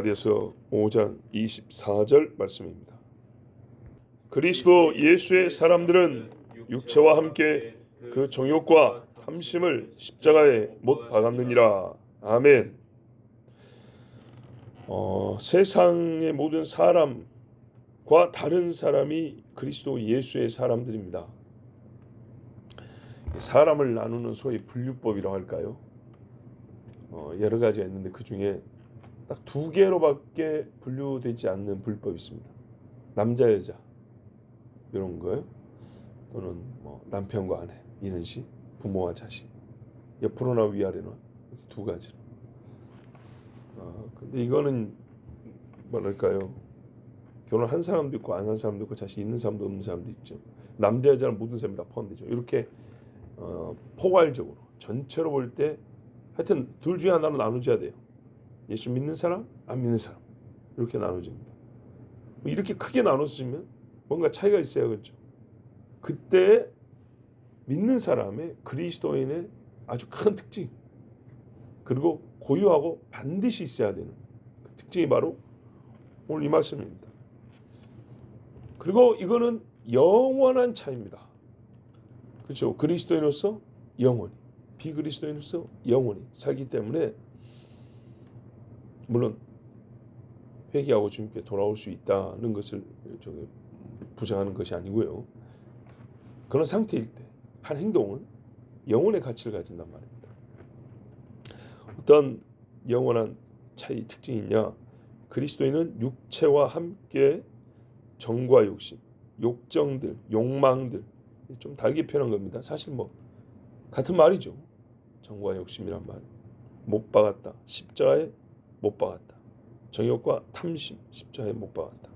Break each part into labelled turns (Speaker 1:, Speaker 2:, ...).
Speaker 1: 갈라디아서 5장 24절 말씀입니다. 그리스도 예수의 사람들은 육체와 함께 그 정욕과 탐심을 십자가에 못 박았느니라. 아멘. 세상의 모든 사람과 다른 사람이 그리스도 예수의 사람들입니다. 사람을 나누는 소위 분류법이라고 할까요? 여러 가지가 있는데 그 중에 딱 두 개로밖에 분류되지 않는 분류법이 있습니다. 남자 여자 이런 거요. 또는 남편과 아내, 이는시, 부모와 자식, 옆으로나 위아래나 두 가지로. 근데 이거는 뭐랄까요? 결혼한 사람도 있고 안 한 사람도 있고 자식 있는 사람도 없는 사람도 있죠. 남자 여자는 모든 사람이 다 포함되죠. 이렇게 포괄적으로 전체로 볼 때 하여튼 둘 중에 하나로 나누어야 돼요. 예수 믿는 사람, 안 믿는 사람 이렇게 나눠집니다. 이렇게 크게 나눴으면 뭔가 차이가 있어야겠죠. 그때 믿는 사람의 그리스도인의 아주 큰 특징 그리고 고유하고 반드시 있어야 되는 그 특징이 바로 오늘 이 말씀입니다. 그리고 이거는 영원한 차이입니다. 그렇죠? 그리스도인으로서 영원히, 비그리스도인으로서 영원히 살기 때문에 물론 회개하고 주님께 돌아올 수 있다는 것을 부정하는 것이 아니고요. 그런 상태일 때 한 행동은 영혼의 가치를 가진단 말입니다. 어떤 영원한 차이 특징이냐? 그리스도인은 육체와 함께 정과 욕심, 욕정들, 욕망들 좀 다르게 표현한 겁니다. 사실 같은 말이죠. 정과 욕심이란 말. 못 박았다. 십자가에 못 박았다. 정욕과 탐심 십자가에 못 박았다.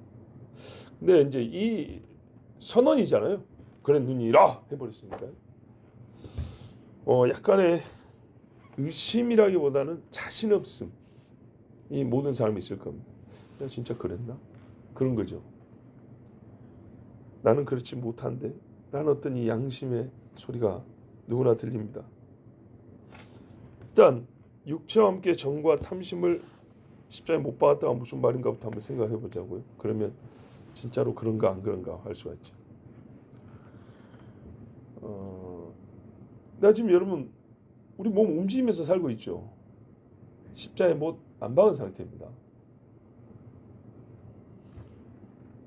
Speaker 1: 근데 이제 이 선언이잖아요. 그래 눈이라 해버렸으니까. 약간의 의심이라기보다는 자신 없음. 이 모든 사람이 있을 겁니다. 내가 진짜 그랬나? 그런 거죠. 나는 그렇지 못한데. 라는 어떤 이 양심의 소리가 누구나 들립니다. 일단 육체와 함께 정과 탐심을 십자가에 못 박았다가 무슨 말인가부터 한번 생각해 보자고요. 그러면 진짜로 그런가 안 그런가 할 수가 있죠. 나 지금 여러분 우리 몸 움직이면서 살고 있죠. 십자가에 못 안 박은 상태입니다.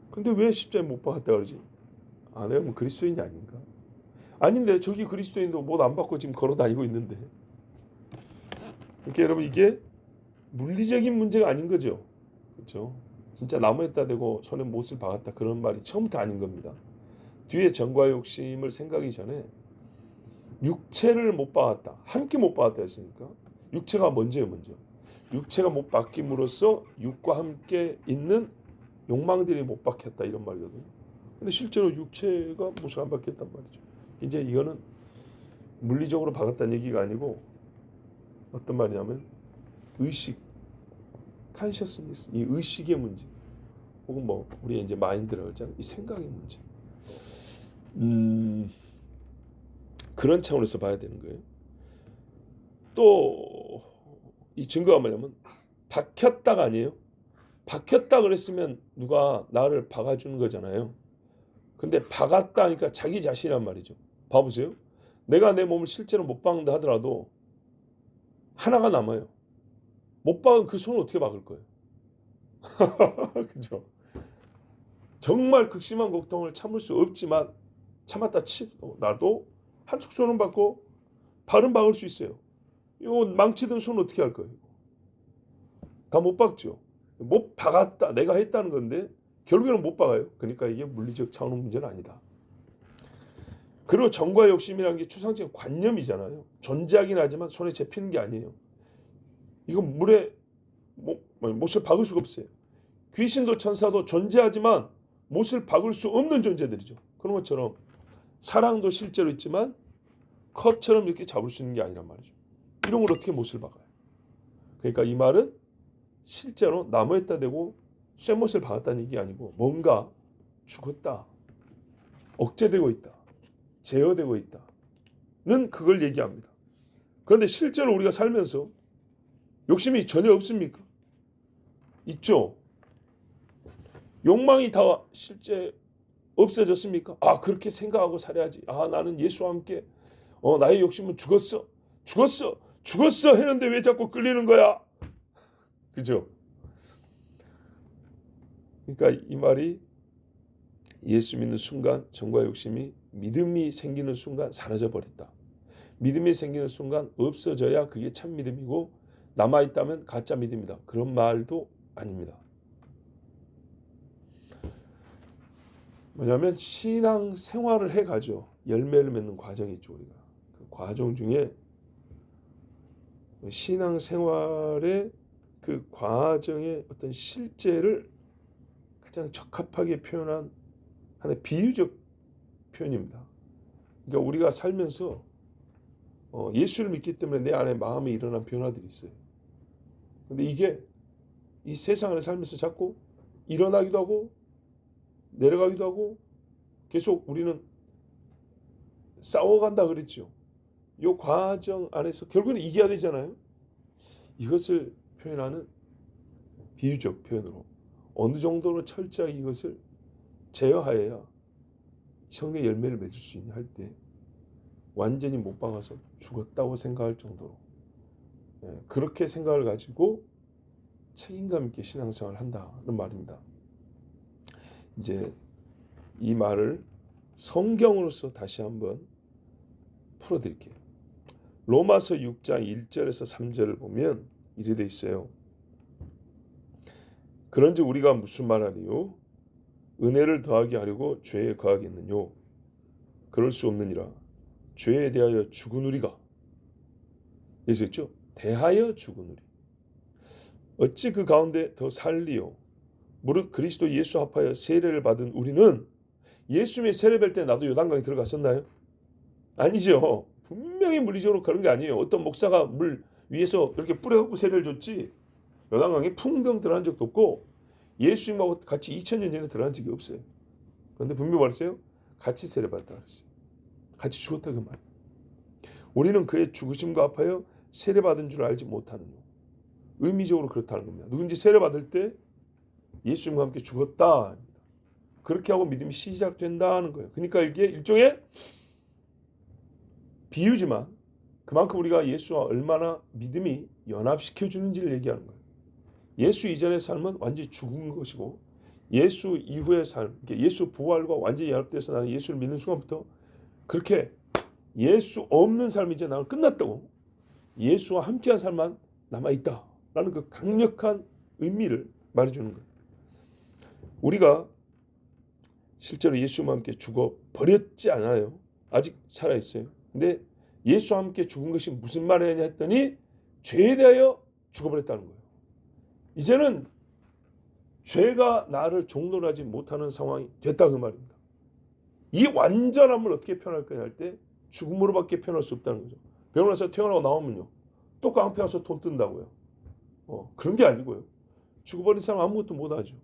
Speaker 1: 근데 왜 십자가에 못 박았다 그러지? 내가 뭐 그리스도인이 아닌가? 아닌데 저기 그리스도인도 못 안 받고 지금 걸어 다니고 있는데. 그러니까 여러분 이게 물리적인 문제가 아닌 거죠. 그렇죠? 진짜 나무에다 대고 손에 못을 박았다 그런 말이 처음부터 아닌 겁니다. 뒤에 정과 욕심을 생각하기 전에 육체를 못 박았다. 함께 못 박았다 했으니까 육체가 먼저예요. 먼저. 육체가 못 박힘으로써 육과 함께 있는 욕망들이 못 박혔다 이런 말이거든요. 근데 실제로 육체가 못을 안 박혔단 말이죠. 이제 이거는 물리적으로 박았다는 얘기가 아니고 어떤 말이냐면 의식, 컨셔스니스, 이 의식의 문제, 혹은 우리 이제 마인드라고 하잖아요. 이 생각의 문제. 그런 차원에서 봐야 되는 거예요. 또 이 증거가 뭐냐면 박혔다가 아니에요. 박혔다 그랬으면 누가 나를 박아주는 거잖아요. 근데 박았다 하니까 자기 자신이란 말이죠. 봐보세요. 내가 내 몸을 실제로 못 박는다 하더라도 하나가 남아요. 못 박은 그 손을 어떻게 박을 거예요? 그죠? 정말 극심한 고통을 참을 수 없지만 참았다 치도 나도 한쪽 손은 박고 발은 박을 수 있어요. 이거 망치든 손 어떻게 할 거예요? 다 못 박죠. 못 박았다. 내가 했다는 건데 결국에는 못 박아요. 그러니까 이게 물리적 차원의 문제는 아니다. 그리고 정과 욕심이라는 게 추상적인 관념이잖아요. 존재하긴 하지만 손에 잡히는 게 아니에요. 이건 물에 못을 박을 수가 없어요. 귀신도 천사도 존재하지만 못을 박을 수 없는 존재들이죠. 그런 것처럼 사랑도 실제로 있지만 컵처럼 이렇게 잡을 수 있는 게 아니란 말이죠. 이런 걸 어떻게 못을 박아요? 그러니까 이 말은 실제로 나무에다 대고 쇠못을 박았다는 얘기 아니고 뭔가 죽었다, 억제되고 있다, 제어되고 있다는 그걸 얘기합니다. 그런데 실제로 우리가 살면서 욕심이 전혀 없습니까? 있죠. 욕망이 다 실제 없어졌습니까? 아, 그렇게 생각하고 살아야지. 아, 나는 예수와 함께 나의 욕심은 죽었어 했는데 왜 자꾸 끌리는 거야? 그죠? 그러니까 이 말이 예수 믿는 순간 정과 욕심이 믿음이 생기는 순간 사라져 버린다. 믿음이 생기는 순간 없어져야 그게 참 믿음이고 남아있다면 가짜 믿음이다. 그런 말도 아닙니다. 뭐냐면 신앙 생활을 해가죠. 열매를 맺는 과정이 있죠. 우리가 그 과정 중에 신앙 생활의 그 과정의 어떤 실제를 가장 적합하게 표현한 하나의 비유적 표현입니다. 그러니까 우리가 살면서 예수를 믿기 때문에 내 안에 마음에 일어난 변화들이 있어요. 근데 이게 이 세상을 살면서 자꾸 일어나기도 하고 내려가기도 하고 계속 우리는 싸워간다 그랬죠. 이 과정 안에서 결국은 이겨야 되잖아요. 이것을 표현하는 비유적 표현으로 어느 정도로 철저하게 이것을 제어하여야 성령의 열매를 맺을 수 있냐 할 때 완전히 못 박아서 죽었다고 생각할 정도로 그렇게 생각을 가지고 책임감 있게 신앙생활을 한다는 말입니다. 이제 이 말을 성경으로서 다시 한번 풀어드릴게요. 로마서 6장 1절에서 3절을 보면 이래 돼 있어요. 그런즉 우리가 무슨 말하리요? 은혜를 더하게 하려고 죄에 거하겠느뇨? 그럴 수 없느니라. 죄에 대하여 죽은 우리가 여기서 있죠? 대하여 죽은 우리 어찌 그 가운데 더 살리요? 무릇 그리스도 예수 합하여 세례를 받은 우리는 예수님의 세례 받을 때 나도 요단강에 들어갔었나요? 아니죠. 분명히 물리적으로 그런 게 아니에요. 어떤 목사가 물 위에서 이렇게 뿌려갖고 세례를 줬지 요단강에 풍덩 들어간 적도 없고 예수님하고 같이 2000년 전에 들어간 적이 없어요. 그런데 분명히 말했어요. 같이 세례 받았다 그랬어요. 같이 죽었다 그 말. 우리는 그의 죽으심과 합하여 세례 받은 줄 알지 못하느뇨. 의미적으로 그렇다는 겁니다. 누군지 세례 받을 때 예수님과 함께 죽었다. 그렇게 하고 믿음이 시작된다는 거예요. 그러니까 이게 일종의 비유지만 그만큼 우리가 예수와 얼마나 믿음이 연합시켜 주는지를 얘기하는 거예요. 예수 이전의 삶은 완전히 죽은 것이고 예수 이후의 삶, 예수 부활과 완전히 연합돼서 나는 예수를 믿는 순간부터 그렇게 예수 없는 삶이 이제 나는 끝났다고 예수와 함께한 삶만 남아있다라는 그 강력한 의미를 말해주는 거예요. 우리가 실제로 예수와 함께 죽어버렸지 않아요. 아직 살아있어요. 근데 예수와 함께 죽은 것이 무슨 말이냐 했더니 죄에 대하여 죽어버렸다는 거예요. 이제는 죄가 나를 종노하지 못하는 상황이 됐다 그 말입니다. 이 완전함을 어떻게 표현할 거냐 할 때 죽음으로밖에 표현할 수 없다는 거죠. 병원에서 퇴원하고 나오면요. 또 깡패 가서 돈 뜬다고요. 그런 게 아니고요. 죽어버린 사람 아무것도 못하죠.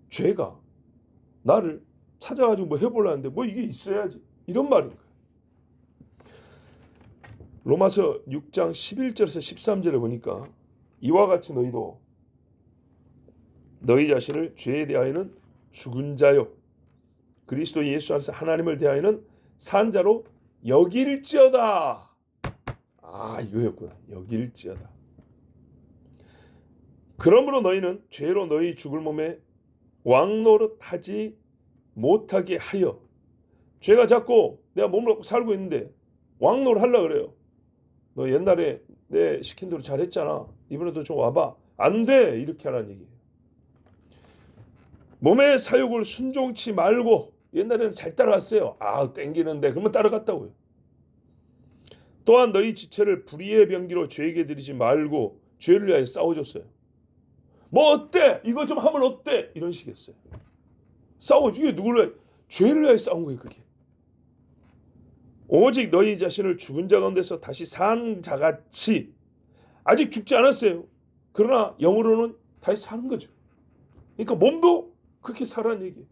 Speaker 1: 죄가 나를 찾아가지고 뭐 해보려는데 뭐 이게 있어야지. 이런 말인 거예요. 로마서 6장 11절에서 13절에 보니까 이와 같이 너희도 너희 자신을 죄에 대하여는 죽은 자요 그리스도 예수 안에서 하나님을 대하여는 산 자로 여길지어다. 아, 이거였구나. 여길지어다. 그러므로 너희는 죄로 너희 죽을 몸에 왕노릇하지 못하게 하여 죄가 자꾸 내가 몸을 갖고 살고 있는데 왕노릇 하려고 그래요. 너 옛날에 내 시킨 대로 잘했잖아. 이번에도 좀 와봐. 안 돼. 이렇게 하라는 얘기예요. 몸의 사욕을 순종치 말고 옛날에는 잘 따라갔어요. 아 땡기는데 그러면 따라갔다고요. 또한 너희 지체를 불의의 병기로 죄에게 드리지 말고 죄를 위하여 싸워줬어요. 뭐 어때? 이거 좀 하면 어때? 이런 식이었어요. 싸워. 이게 누구를 죄를 위하여 싸운 거예요. 그게. 오직 너희 자신을 죽은 자 가운데서 다시 산 자같이 아직 죽지 않았어요. 그러나 영으로는 다시 사는 거죠. 그러니까 몸도 그렇게 살아는 얘기예요.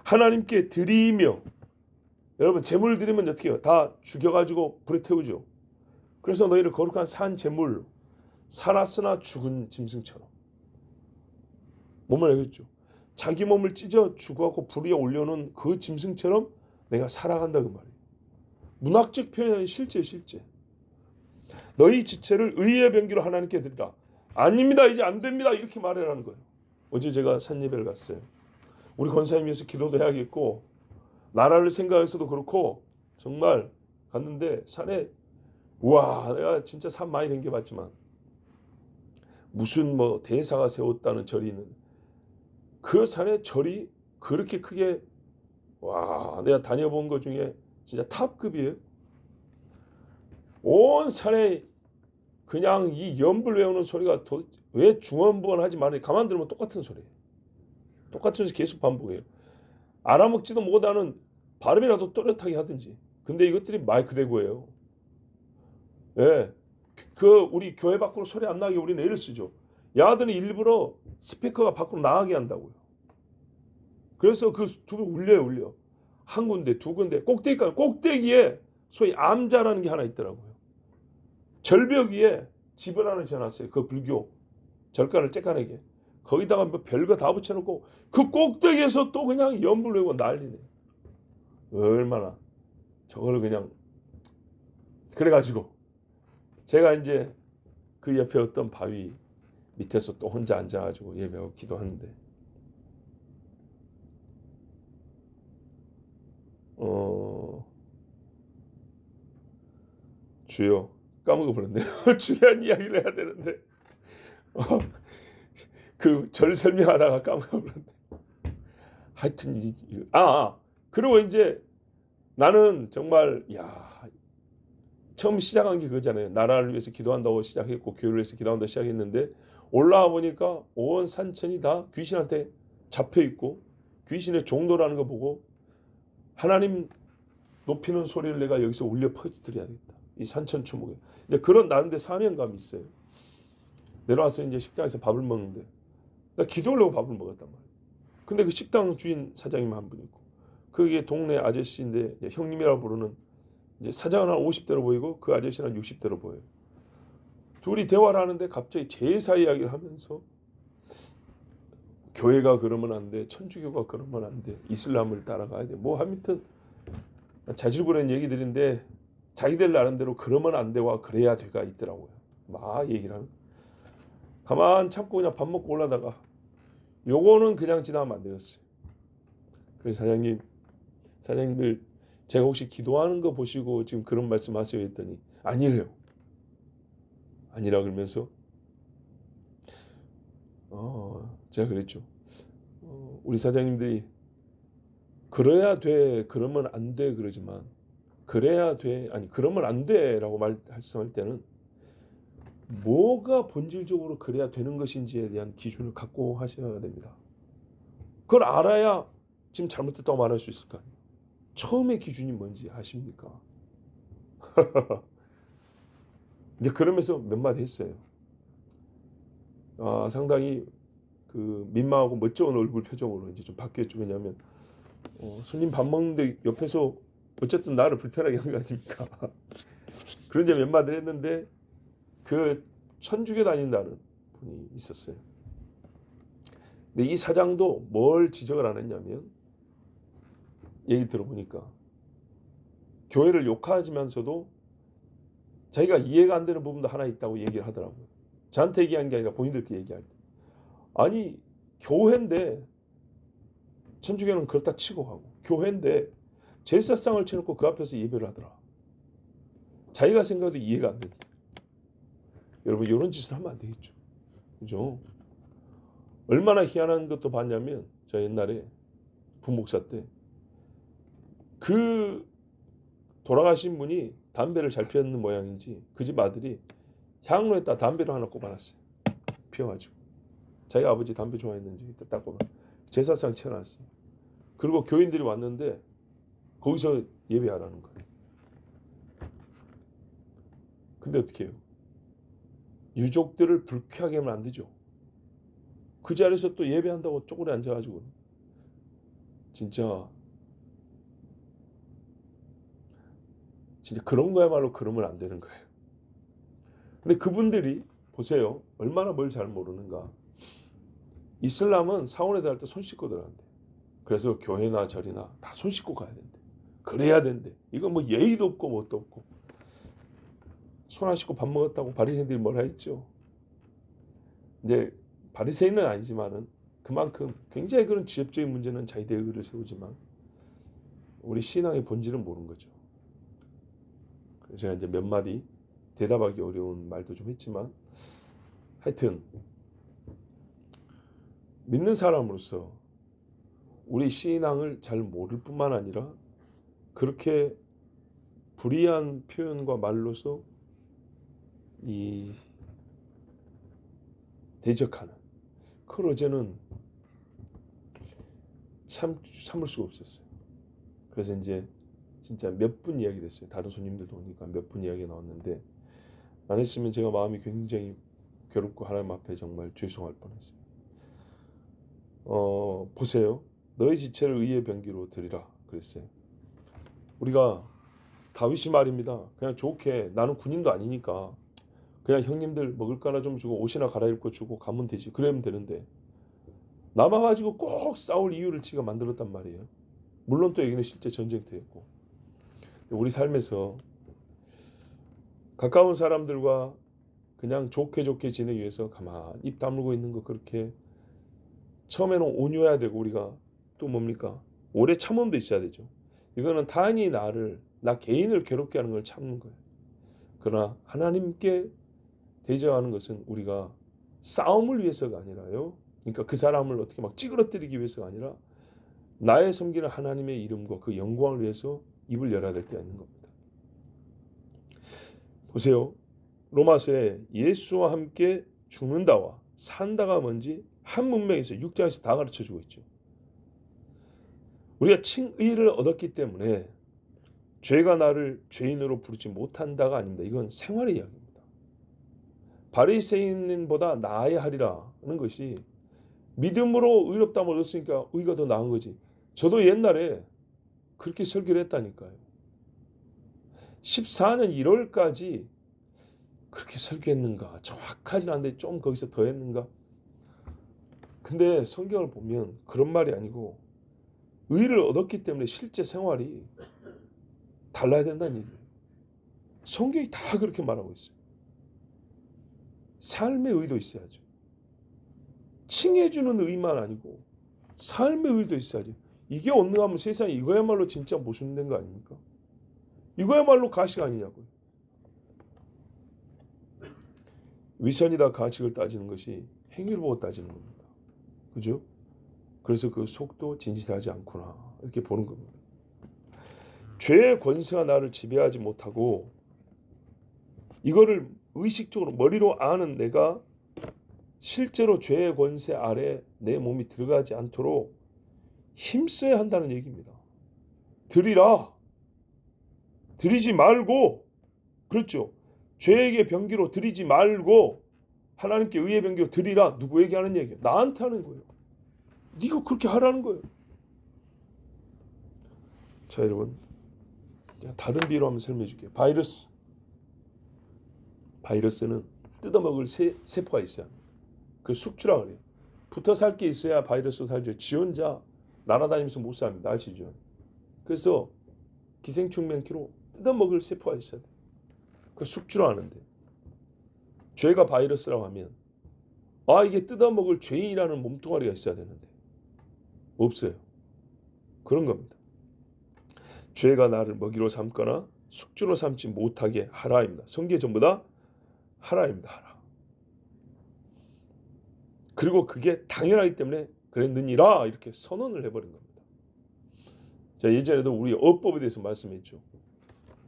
Speaker 1: 하나님께 드리며 여러분 제물 드리면 어떻게 해요? 다 죽여가지고 불에 태우죠. 그래서 너희를 거룩한 산 제물로 살았으나 죽은 짐승처럼 몸을 내겠죠. 자기 몸을 찢어 죽어갖고 불 위에 올려놓은 그 짐승처럼 내가 살아간다 그 말이에요. 문학적 표현이 실제. 너희 지체를 의의 병기로 하나님께 드리라. 아닙니다. 이제 안 됩니다. 이렇게 말하라는 거예요. 어제 제가 산예배를 갔어요. 우리 권사님 위해서 기도도 해야겠고 나라를 생각해서도 그렇고 정말 갔는데 산에 우와 내가 진짜 산 많이 댕겨봤지만 무슨 뭐 대사가 세웠다는 절이 있는 그 산에 절이 그렇게 크게 와 내가 다녀본 것 중에 진짜 탑급이에요. 온 산에 그냥 이 연불 외우는 소리가 왜 중언부언하지 말아요. 가만 들으면 똑같은 소리예요. 똑같은 소리 계속 반복해요. 알아먹지도 못하는 발음이라도 또렷하게 하든지. 근데 이것들이 마이크 대고예요. 예. 우리 교회 밖으로 소리 안 나게 우리는 애를 쓰죠. 야들이 일부러 스피커가 밖으로 나가게 한다고요. 그래서 그 두 울려. 한 군데, 두 군데, 꼭대기에 소위 암자라는 게 하나 있더라고요. 절벽 위에 집을 하나 지어놨어요. 그 불교 절간을 쬐까내게. 거기다가 뭐 별거 다 붙여놓고 그 꼭대기에서 또 그냥 연불 외고 난리네. 얼마나 저걸 그냥 그래가지고 제가 이제 그 옆에 어떤 바위 밑에서 또 혼자 앉아가지고 예배하고 기도하는데 주여 까먹어 버렸네요. 중요한 이야기를 해야 되는데 그 절 설명하다가 까먹어 버렸네. 하여튼 그리고 이제 나는 정말 처음 시작한 게 그거잖아요. 나라를 위해서 기도한다고 시작했고 교회를 위해서 기도한다고 시작했는데 올라와 보니까 온 산천이 다 귀신한테 잡혀 있고 귀신의 종도라는 거 보고 하나님 높이는 소리를 내가 여기서 울려 퍼뜨려야겠다. 이 산천 추목에 이제 그런 나름대 사명감이 있어요. 내려와서 이제 식당에서 밥을 먹는데 나 기도하려고 밥을 먹었단 말이에요. 근데 그 식당 주인 사장님 한 분 있고 그게 동네 아저씨인데 형님이라고 부르는 이제 사장은 한 50대로 보이고 그 아저씨는 한 60대로 보여요. 둘이 대화를 하는데 갑자기 제사 이야기를 하면서 교회가 그러면 안 돼. 천주교가 그러면 안 돼. 이슬람을 따라가야 돼. 뭐 아무튼 자질구레한 얘기들인데 자기들 나름대로 그러면 안 돼와 그래야 돼가 있더라고요. 막 얘기를 하면 가만 참고 그냥 밥 먹고 올라다가 요거는 그냥 지나면 안 되겠어요. 그래서 사장님들 제가 혹시 기도하는 거 보시고 지금 그런 말씀하세요 했더니 아니래요. 아니라 그러면서 제가 그랬죠. 우리 사장님들이 그래야 돼, 그러면 안 돼 그러지만 그래야 돼, 아니 그러면 안 돼라고 말씀할 때는 뭐가 본질적으로 그래야 되는 것인지에 대한 기준을 갖고 하셔야 됩니다. 그걸 알아야 지금 잘못됐다고 말할 수 있을 거 아니에요. 처음의 기준이 뭔지 아십니까? 이제 그러면서 몇 마디 했어요. 상당히 그 민망하고 멋쩍은 얼굴 표정으로 이제 좀 바뀌었죠. 왜냐하면 손님 밥 먹는데 옆에서 어쨌든 나를 불편하게 한 거 아닙니까? 그런 이제 몇 마디를 했는데 그 천주교 다닌다는 분이 있었어요. 근데 이 사장도 뭘 지적을 안 했냐면 얘기 들어보니까 교회를 욕하면서도 자기가 이해가 안 되는 부분도 하나 있다고 얘기를 하더라고요. 저한테 얘기한 게 아니라 본인들끼리 얘기할 때. 아니 교회인데 천주교는 그렇다 치고 가고 교회인데 제사상을 쳐놓고 그 앞에서 예배를 하더라. 자기가 생각해도 이해가 안 된다. 여러분 이런 짓을 하면 안 되겠죠. 그죠? 얼마나 희한한 것도 봤냐면 저 옛날에 부목사 때 그 돌아가신 분이 담배를 잘 피웠는 모양인지 그 집 아들이 향로에다 담배를 하나 꼽아놨어요. 피워가지고 자기 아버지 담배 좋아했는지 딱 꼽아 제사상 쳐놨어요. 그리고 교인들이 왔는데 거기서 예배하라는 거예요. 근데 어떻게 해요? 유족들을 불쾌하게 하면 안 되죠. 그 자리에서 또 예배한다고 쪼그려 앉아가지고 진짜 그런 거야말로 그러면 안 되는 거예요. 근데 그분들이 보세요. 얼마나 뭘 잘 모르는가. 이슬람은 사원에 들어갈 때 손 씻고 들어간대. 그래서 교회나 절이나 다 손 씻고 가야 된대. 그래야 된대. 이건 뭐 예의도 없고 뭣도 없고. 손 안 씻고 밥 먹었다고 바리새인들이 뭐라 했죠. 이제 바리새인은 아니지만은 그만큼 굉장히 그런 지엽적인 문제는 자기들의 의를 세우지만 우리 신앙의 본질은 모르는 거죠. 그래서 제가 이제 몇 마디 대답하기 어려운 말도 좀 했지만 하여튼 믿는 사람으로서 우리 신앙을 잘 모를 뿐만 아니라 그렇게 불이한 표현과 말로서 이 대적하는 그걸 어제는 참을 수가 없었어요. 그래서 이제 진짜 몇 분 이야기를 했어요. 다른 손님들도 오니까 몇 분 이야기가 나왔는데 안 했으면 제가 마음이 굉장히 괴롭고 하나님 앞에 정말 죄송할 뻔했어요. 보세요. 너희 지체를 의의 병기로 드리라 그랬어요. 우리가 다윗이 말입니다. 그냥 좋게 나는 군인도 아니니까 그냥 형님들 먹을 거 하나 좀 주고 옷이나 갈아입고 주고 가면 되지. 그러면 되는데 남아가지고 꼭 싸울 이유를 지가 만들었단 말이에요. 물론 또 여기는 실제 전쟁터였고 우리 삶에서 가까운 사람들과 그냥 좋게 지내기 위해서 가만히 입 다물고 있는 거 그렇게 처음에는 온유해야 되고 우리가 또 뭡니까? 오래 참음도 있어야 되죠. 이거는 타인이 나 개인을 괴롭게 하는 걸 참는 거예요. 그러나 하나님께 대적하는 것은 우리가 싸움을 위해서가 아니라요. 그러니까 그 사람을 어떻게 막 찌그러뜨리기 위해서가 아니라 나의 섬기는 하나님의 이름과 그 영광을 위해서 입을 열어야 될 때가 있는 겁니다. 보세요. 로마서에 예수와 함께 죽는다와 산다가 뭔지 한 문맥에서 6장에서 다 가르쳐주고 있죠. 우리가 칭의를 얻었기 때문에 죄가 나를 죄인으로 부르지 못한다가 아닙니다. 이건 생활의 이야기입니다. 바리새인보다 나아야 하리라는 것이 믿음으로 의롭다함을 얻었으니까 의가 더 나은 거지. 저도 옛날에 그렇게 설교를 했다니까요. 14년 1월까지 그렇게 설교했는가 정확하진 않은데 좀 거기서 더 했는가. 근데 성경을 보면 그런 말이 아니고 의를 얻었기 때문에 실제 생활이 달라야 된다는 얘기예요. 성경이 다 그렇게 말하고 있어요. 삶의 의도 있어야죠. 칭해주는 의만 아니고 삶의 의도 있어야죠. 이게 없는가 하면 세상에 이거야말로 진짜 모순된 거 아닙니까? 이거야말로 가식 아니냐고요. 위선이다 가식을 따지는 것이 행위를 보고 따지는 겁니다. 그죠? 그래서 그 속도 진실하지 않구나 이렇게 보는 겁니다. 죄의 권세가 나를 지배하지 못하고 이거를 의식적으로 머리로 아는 내가 실제로 죄의 권세 아래 내 몸이 들어가지 않도록 힘써야 한다는 얘기입니다. 드리라. 드리지 말고 그렇죠. 죄에게 병기로 드리지 말고 하나님께 의의 병기로 드리라. 누구에게 하는 얘기예요? 나한테 하는 거예요. 네가 그렇게 하라는 거예요. 자 여러분 다른 비유로 한번 설명해 줄게요. 바이러스는 뜯어먹을 세포가 있어야 합니다. 그 숙주라 그래요. 붙어 살 게 있어야 바이러스도 살죠. 지 혼자 날아다니면서 못 삽니다. 아시죠? 그래서 기생충 맹키로 뜯어먹을 세포가 있어야 돼요. 그 숙주라 하는데 죄가 바이러스라고 하면 이게 뜯어먹을 죄인이라는 몸뚱아리가 있어야 되는데 없어요. 그런 겁니다. 죄가 나를 먹이로 삼거나 숙주로 삼지 못하게 하라입니다. 성경에 전부 다 하라입니다. 하라. 그리고 그게 당연하기 때문에 그랬느니라 이렇게 선언을 해버린 겁니다. 자 예전에도 우리 어법에 대해서 말씀했죠.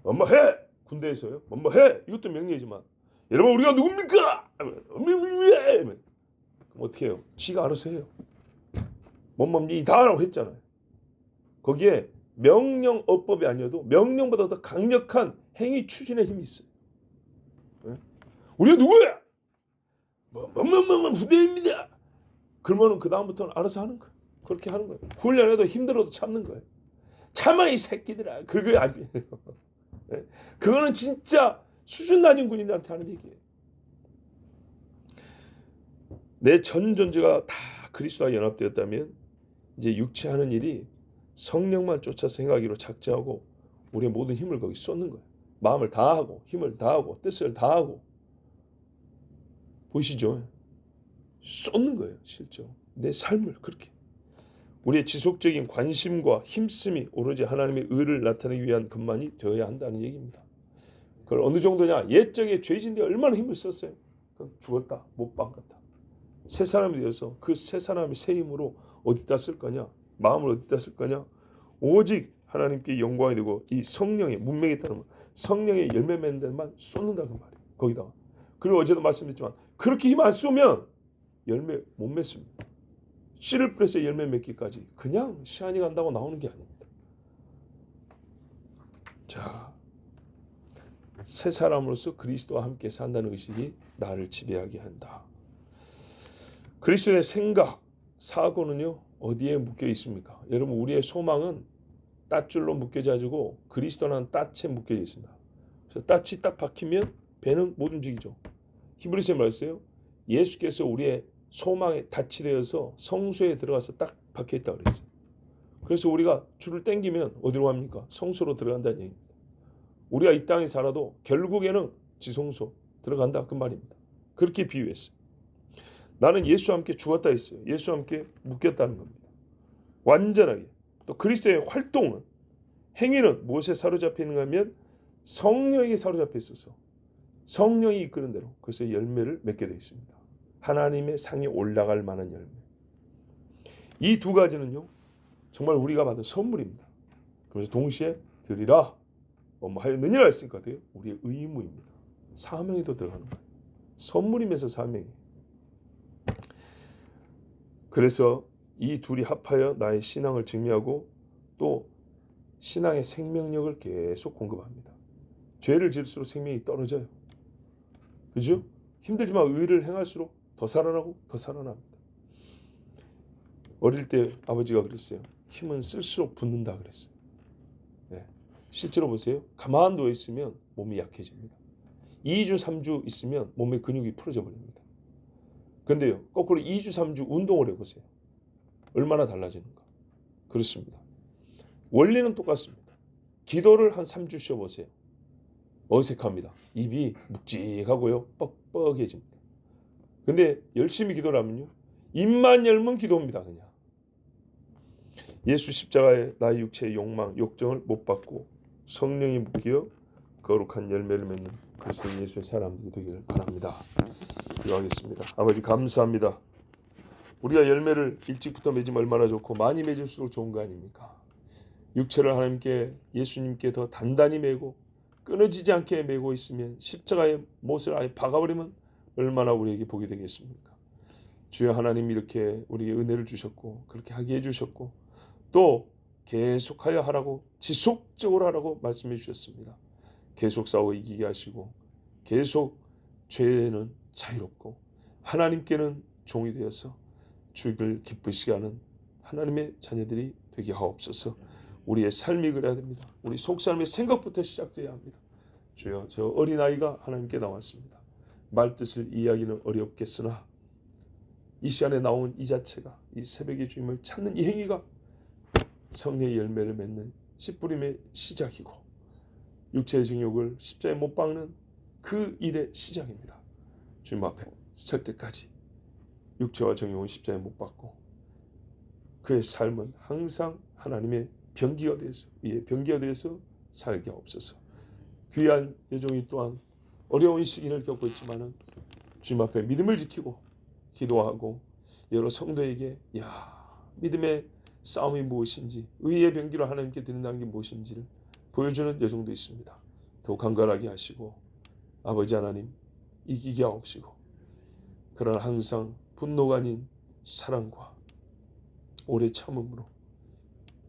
Speaker 1: 뭐해? 군대에서요. 뭐해? 이것도 명령이지만 여러분 우리가 누굽니까? 그럼 어떻게 해요? 지가 알아서 해요. 뭐니다라고 했잖아요. 거기에 명령 어법이 아니어도 명령보다 더 강력한 행위 추진의 힘이 있어요. 네? 우리가 누구야? 부대입니다. 그러면은 그 다음부터는 알아서 하는 거예요. 그렇게 하는 거예요. 훈련해도 힘들어도 참는 거예요. 참아 이 새끼들아. 그게 아니에요. 네? 그거는 진짜 수준 낮은 군인들한테 하는 얘기예요. 내 전 존재가 다 그리스도와 연합되었다면 이제 육체하는 일이 성령만 쫓아서 행하기로 작정하고 우리의 모든 힘을 거기 쏟는 거예요. 마음을 다하고 힘을 다하고 뜻을 다하고 보이시죠? 쏟는 거예요. 실제로 내 삶을 그렇게 우리의 지속적인 관심과 힘씀이 오로지 하나님의 의를 나타내기 위한 것만이 되어야 한다는 얘기입니다. 그걸 어느 정도냐? 옛적에 죄진데 얼마나 힘을 썼어요. 죽었다 못 박았다. 새 사람이 되어서 그 새 사람이 새 힘으로 어디다 쓸 거냐? 마음을 어디다 쓸 거냐? 오직 하나님께 영광이 되고 이 성령의 문명에 따르면 성령의 열매 맺는 데만 쏟는다 그 말이에요. 거기다가 그리고 어제도 말씀드렸지만 그렇게 힘 안 쏘면 열매 못 맺습니다. 씨를 뿌려서 열매 맺기까지 그냥 시간이 간다고 나오는 게 아닙니다. 자, 새 사람으로서 그리스도와 함께 산다는 의식이 나를 지배하게 한다. 그리스도의 생각, 사고는요 어디에 묶여 있습니까? 여러분 우리의 소망은 땄줄로 묶여져 가지고 그리스도라는 땄에 묶여져 있습니다. 그래서 땄이 딱 박히면 배는 못 움직이죠. 히브리서에 말했어요. 예수께서 우리의 소망에 닻이 되어서 성소에 들어가서 딱 박혀 있다고 그랬어요. 그래서 우리가 줄을 당기면 어디로 갑니까? 성소로 들어간다는 얘기입니다. 우리가 이 땅에 살아도 결국에는 지성소 들어간다 그 말입니다. 그렇게 비유했어요. 나는 예수와 함께 죽었다 했어요. 예수와 함께 묶였다는 겁니다. 완전하게. 또 그리스도의 활동은 행위는 무엇에 사로잡혀 있는가 하면 성령에게 사로잡혀 있어서 성령이 이끄는 대로 그래서 열매를 맺게 되어 있습니다. 하나님의 상에 올라갈 만한 열매. 이 두 가지는요 정말 우리가 받은 선물입니다. 그래서 동시에 드리라 하였느니라 했으니까 돼요. 우리의 의무입니다. 사명에도 들어가는 거예요. 선물이면서 사명이에요. 그래서 이 둘이 합하여 나의 신앙을 증명하고 또 신앙의 생명력을 계속 공급합니다. 죄를 지을수록 생명이 떨어져요. 그죠? 힘들지만 의를 행할수록 더 살아나고 더 살아납니다. 어릴 때 아버지가 그랬어요. 힘은 쓸수록 붙는다 그랬어요. 네. 실제로 보세요. 가만 누워 있으면 몸이 약해집니다. 2주 3주 있으면 몸의 근육이 풀어져 버립니다. 그런데요. 거꾸로 2주 3주 운동을 해보세요. 얼마나 달라지는가. 그렇습니다. 원리는 똑같습니다. 기도를 한 3주 쉬어보세요. 어색합니다. 입이 묵직하고요. 뻑뻑해집니다. 근데 열심히 기도를 하면요. 입만 열면 기도입니다. 그냥. 예수 십자가에 나의 육체의 욕망, 욕정을 못 받고 성령이 묶여 거룩한 열매를 맺는 그리스도 예수의 사람들이 되기를 바랍니다. 기도하겠습니다. 아버지 감사합니다. 우리가 열매를 일찍부터 맺으면 얼마나 좋고 많이 맺을수록 좋은 거 아닙니까? 육체를 하나님께 예수님께 더 단단히 메고 끊어지지 않게 메고 있으면 십자가의 못을 아예 박아버리면 얼마나 우리에게 복이 되겠습니까? 주여 하나님 이렇게 우리에게 은혜를 주셨고 그렇게 하게 해주셨고 또 계속하여 하라고 지속적으로 하라고 말씀해 주셨습니다. 계속 싸워 이기게 하시고 계속 죄에는 자유롭고 하나님께는 종이 되어서 주를 기쁘시게 하는 하나님의 자녀들이 되게 하옵소서. 우리의 삶이 그래야 됩니다. 우리 속사람의 생각부터 시작돼야 합니다. 주여 저 어린아이가 하나님께 나왔습니다. 말뜻을 이해하기는 어렵겠으나 이 시간에 나온 이 자체가 이 새벽의 주님을 찾는 이 행위가 성령의 열매를 맺는 씨뿌림의 시작이고 육체의 정욕을 십자가에 못 박는 그 일의 시작입니다. 주님 앞에 설 때까지 육체와 정욕은 십자가에 못 박고 그의 삶은 항상 하나님의 병기가 되어서 이의 병기가 되어서 살게 하옵소서. 귀한 여종이 또한 어려운 시기를 겪고 있지만은 주님 앞에 믿음을 지키고 기도하고 여러 성도에게 믿음의 싸움이 무엇인지 의의 병기로 하나님께 드린다는 게 무엇인지를 보여주는 여종도 있습니다. 더욱 강건하게 하시고 아버지 하나님 이기게 하옵시고 그러나 항상 분노가 아닌 사랑과 오래 참음으로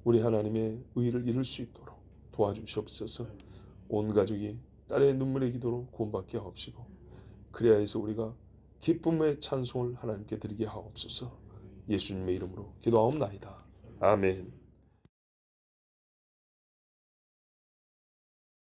Speaker 1: 우리 하나님의 의를 이룰 수 있도록 도와주시옵소서. 온 가족이 딸의 눈물의 기도로 구원받게 하옵시고 그래야 해서 우리가 기쁨의 찬송을 하나님께 드리게 하옵소서. 예수님의 이름으로 기도하옵나이다. 아멘.